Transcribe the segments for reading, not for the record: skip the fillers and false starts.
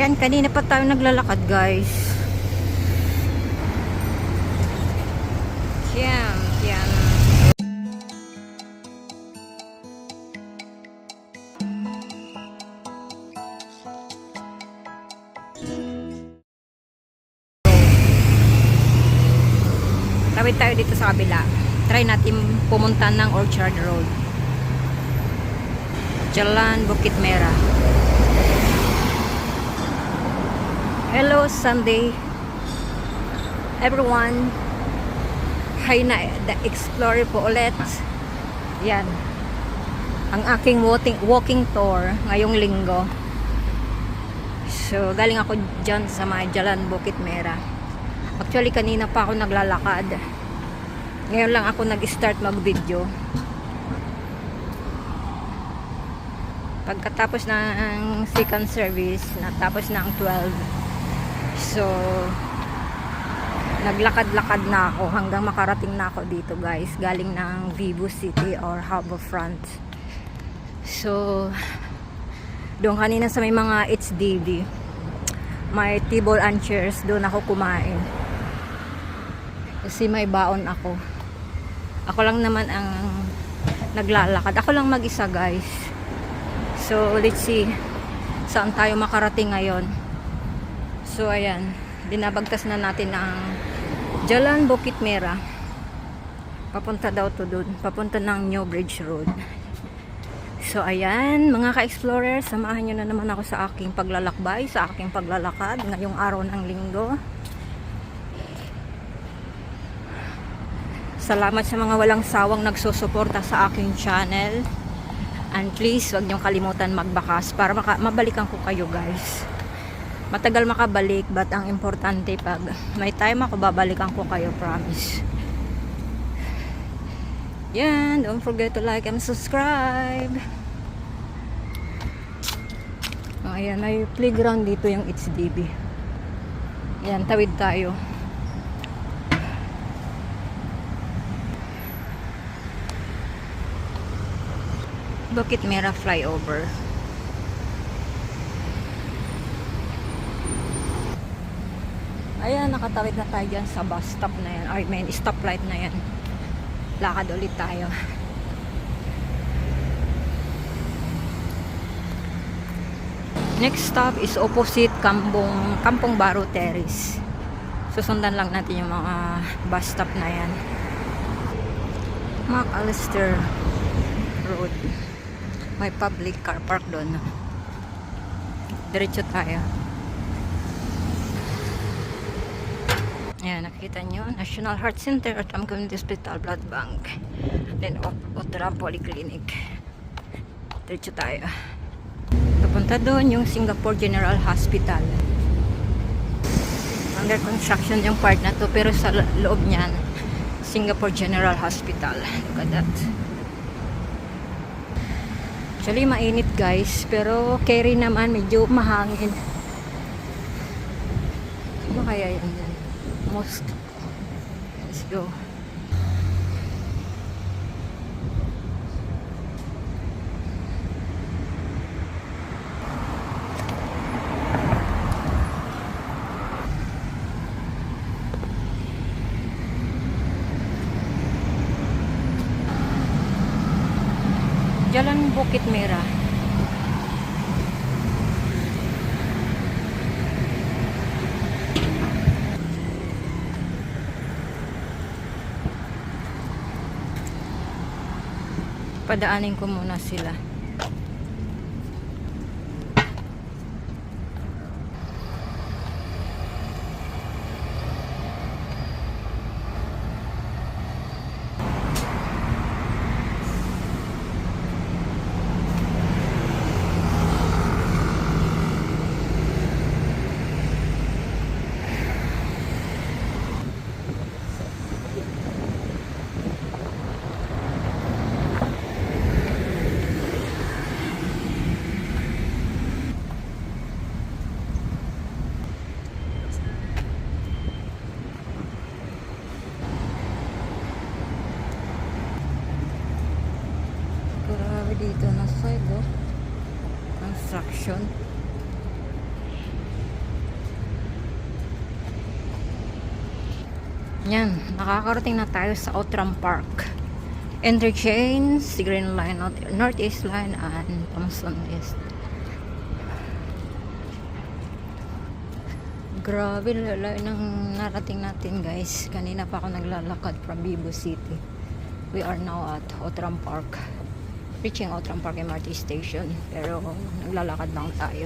Ayan, kanina pa tayo naglalakad, guys. Yan, yan. Tawid tayo dito sa kabila. Try natin pumunta ng Orchard Road. Jalan Bukit Merah. Hello Sunday everyone. Hi na the Explorer po ulit. Yan. Ang aking walking tour ngayong linggo. So galing ako dyan sa may Jalan Bukit Merah. Actually kanina pa ako naglalakad. Ngayon lang ako nag-start mag-video. Pagkatapos ng second service, natapos na ang 12. So, naglakad-lakad na ako hanggang makarating na ako dito, guys. Galing ng Vivo City or Harbourfront. So, doon kanina sa may mga HDB, may table and chairs, doon ako kumain. Kasi may baon ako. Ako lang naman ang naglalakad. Ako lang mag-isa, guys. So, let's see saan tayo makarating ngayon. So, ayan. Binabagtas na natin ang Jalan Bukit Merah. Papunta daw to doon. Papunta ng New Bridge Road. So, ayan. Mga ka-explorer, samahan nyo na naman ako sa aking paglalakbay, sa aking paglalakad ngayong araw ng linggo. Salamat sa mga walang sawang nagsusuporta sa aking channel. And please, huwag niyong kalimutan magbakas para mabalikan ko kayo, guys. Matagal makabalik, but ang importante, pag may time ako, babalikan ko kayo, promise. Yan, don't forget to like and subscribe. Oh, ayan, may playground dito yung HDB. Yan, tawid tayo. Bukit Merah flyover. Ayan, nakatawid na tayo dyan sa bus stop na yan. I mean, stoplight na yan. Lakad ulit tayo. Next stop is opposite Kampong Baro Terrace. Susundan lang natin yung mga bus stop na yan. McAllister Road. May public car park doon. Diretso tayo. Ayan, nakita nyo. National Heart Center at Community Hospital Blood Bank. Then, Ottaram Polyclinic. Diretso tayo. Papunta doon yung Singapore General Hospital. Under construction yung part na to. Pero sa loob niyan, Singapore General Hospital. Look at that. Actually, mainit, guys. Pero, carry naman. Medyo mahangin. Ano kaya yan? Most. Let's go. Jalan Bukit Merah. Padaanin ko muna sila. dito na side, oh. Construction. Yan, nakakarating na tayo sa Outram Park. Interchange, Green Line, Northeast Line, and Thompson East. Grabe, layo ng narating natin guys. Kanina pa ako naglalakad from Bibo City. We are now at Outram Park. Reaching Outram Park MRT Station. Pero naglalakad lang tayo.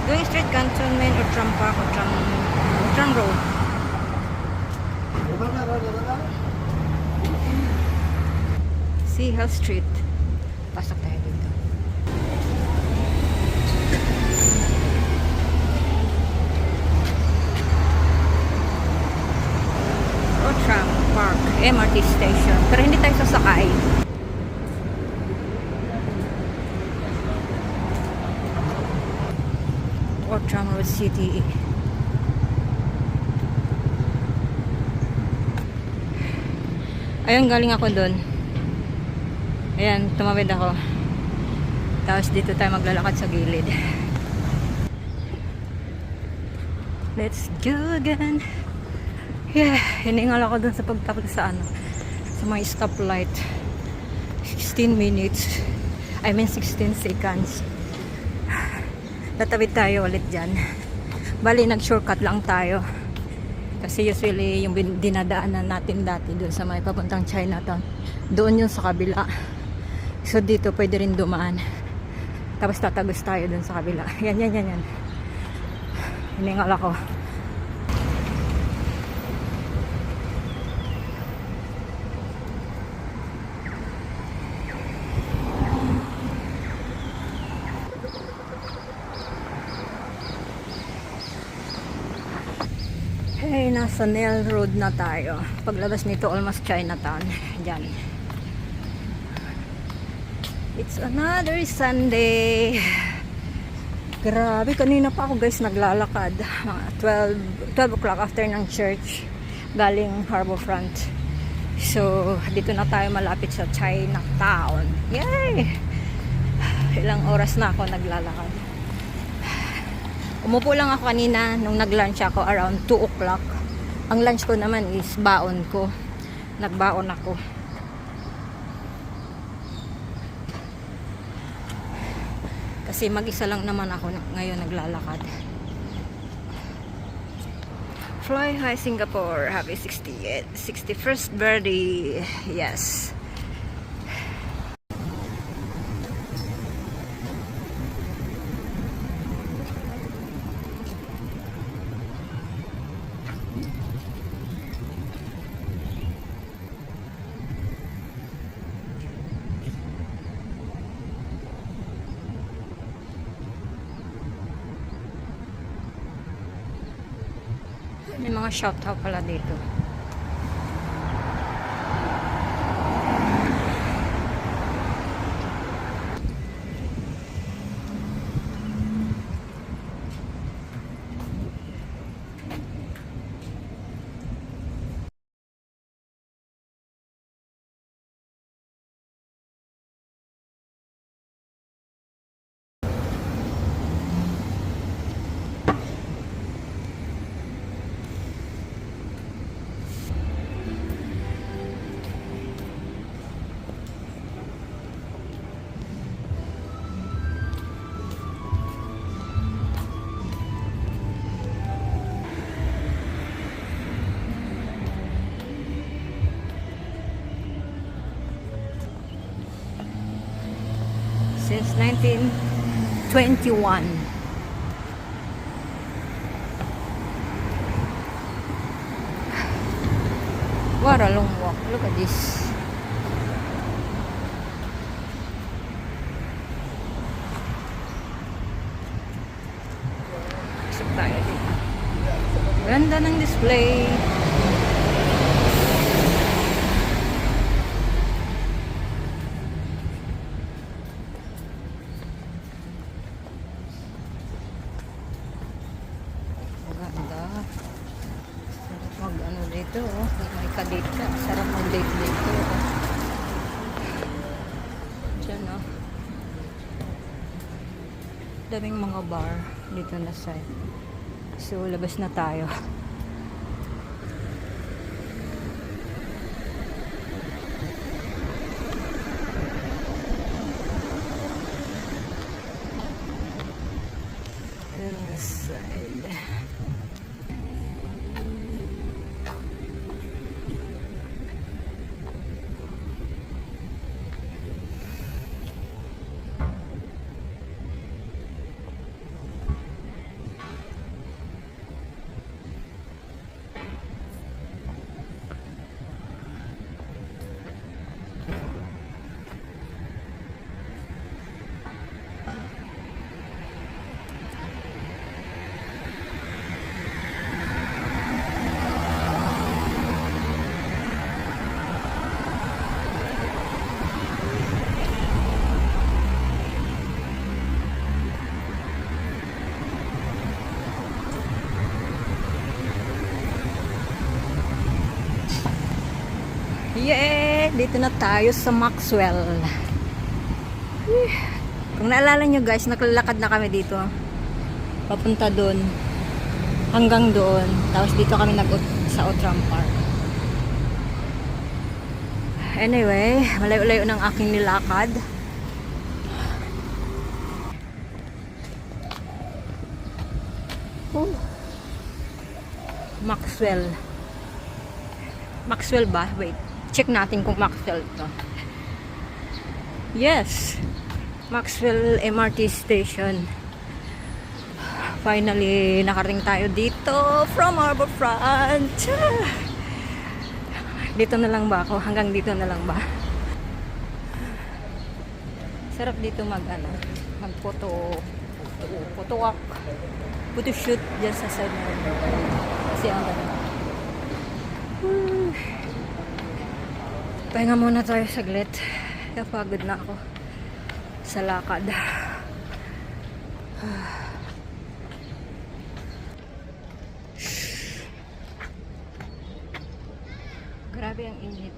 Going straight Cantonment, Outram Park, Outram Road. Sea Street. Pasok tayo dito. Outram Park MRT Station. Pero hindi tayo sasakay. Outram Road City. Ayun, galing ako doon. Ayan, tumawid ako. Tapos dito tayo maglalakad sa gilid. Let's go again. Yeah, hiningal ako doon sa pagtapos sa sa mga stoplight. 16 minutes. I mean 16 seconds. Tatawid tayo ulit dyan. Bali, nag-shortcut lang tayo. Kasi usually yung dinadaanan natin dati doon sa may papuntang Chinatown, doon yun sa kabila. So dito pwede rin dumaan. Tapos tatagos tayo doon sa kabila. Yan. Hiningal ako. Hey, nasa Nell Road na tayo. Paglabas nito, almost Chinatown. Diyan. It's another Sunday. Grabe, kanina pa ako guys naglalakad. Mga 12 o'clock after ng church. Galing Harbourfront. So, dito na tayo malapit sa Chinatown. Yay! Ilang oras na ako naglalakad. Umupo lang ako kanina nung nag-lunch ako around 2 o'clock. Ang lunch ko naman is baon ko. Nagbaon ako. Kasi mag-isa lang naman ako ngayon naglalakad. Fly high Singapore. Happy 61st birthday. Yes. May mga shoutout pala dito. Since 1921. What a long walk. Look at this. Pasok tayo dito. Ganda ng display. May ka-date ka. Sarap mag-date dito. Diyan, no? Daming mga bar dito na side. So, labas na tayo. Side. Yeah! Dito na tayo sa Maxwell. Kung naalala nyo guys, naglalakad na kami dito. Papunta doon. Hanggang doon. Tapos dito kami sa Outram Park. Anyway, malayo-layo ng aking nilakad. Maxwell. Maxwell ba? Wait. Check natin kung Maxwell to. Yes. Maxwell MRT Station. Finally, nakarating tayo dito from Harbourfront. Dito na lang ba ako? Hanggang dito na lang ba? Sarap dito mag-photo walk. Photo shoot dyan sa side na rin. Kasi ang ganda. Pahinga muna tayo saglit. Napagod na ako sa lakad. Grabe ang init.